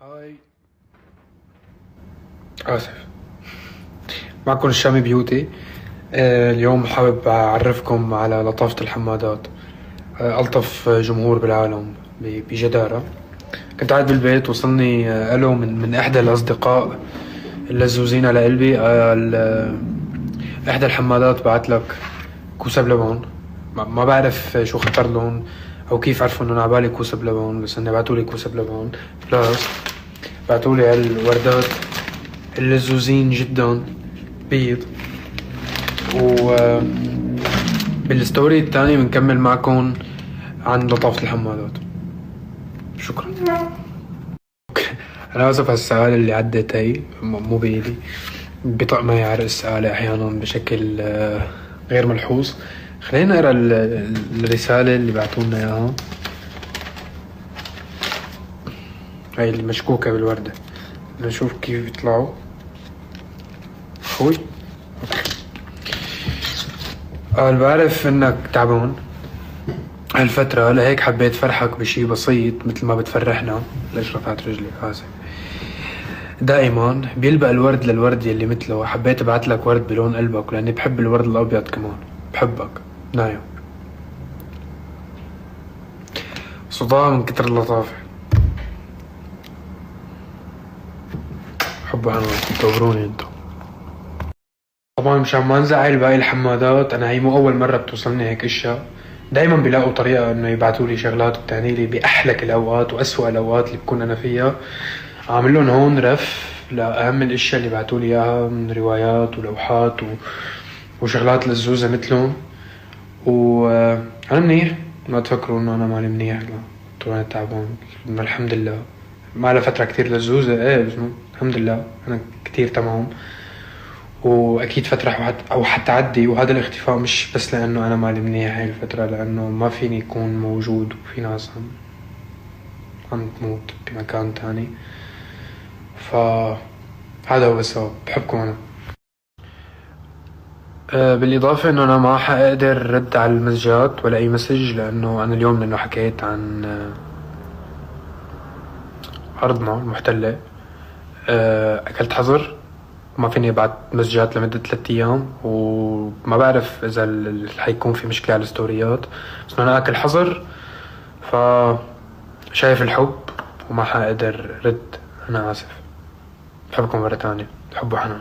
هاي. آسف. معكم الشامي بيوتي. اليوم حابب أعرفكم على لطافة الحمادات. ألطف جمهور بالعالم بجدارة. كنت قاعد بالبيت وصلني ألو من إحدى الأصدقاء اللزوزين على قلبي. إحدى الحمادات بعتلك كوسة بلبن. ما بعرف شو خطر لهم أو كيف عرفوا إنه عبالي كوسة بلبن، بس إنه بعتولي كوسة بلبن بلس بعتولي هالوردات اللزوزين جدا بيض. وبالستوري الثاني بنكمل معكم عن لطافة الحمادات. شكرا. أنا آسف على السؤال اللي عدت هي، مو بإيدي، بطق معي عرق السؤال أحيانا بشكل غير ملحوظ. خلينا نقرا الرسالة اللي بعتولنا إياها، هاي اللي مشكوكة بالوردة. نشوف كيف يطلعوا. أخوي قال بعرف إنك تعبان هالفترة، لهيك حبيت فرحك بشي بسيط مثل ما بتفرحنا. ليش رفعت رجلي؟ آسف. دائما بيلبق الورد للورد يلي مثله. حبيت ابعتلك ورد بلون قلبك لاني بحب الورد الابيض كمان. بحبك نايم. صداع من كتر اللطافة. حبوا عنوان توروني انتو. طبعا مشان ما نزعل باقي الحمادات، انا هي مو اول مرة بتوصلني هيك اشياء. دايما بيلاقوا طريقة انه يبعتولي شغلات وبتعنيلي باحلك الاوقات واسوأ الاوقات اللي بكون انا فيها. عامل لهم هون رف لأهم الاشياء اللي بعتولي اياها من روايات ولوحات وشغلات لزوزة مثلهم. وانا منيح، ما تفكروا انه انا ماني منيح. لا، طول انا تعبان الحمد لله. ما لها فترة كتير لزوزة، ايه بس الحمد لله انا كتير تمام. واكيد فترة او حتعدي. وهذا الاختفاء مش بس لانه انا مالي منيح هاي الفترة، لانه ما فيني يكون موجود وفي ناس عم تموت بمكان تاني. فهذا هو السبب. بحبكم انا. بالإضافة إنه أنا ما حقدر رد على المسجات ولا أي مسج، لأنه أنا اليوم لأنه حكيت عن أرضنا المحتلة. أكلت حظر وما فيني أبعت مسجات لمدة 3 أيام، وما بعرف إذا حيكون في مشكلة على الستوريات، بس أنا أكل حظر. شايف الحب وما حقدر رد. أنا آسف. بحبكم مرة تانية. حب وحنان.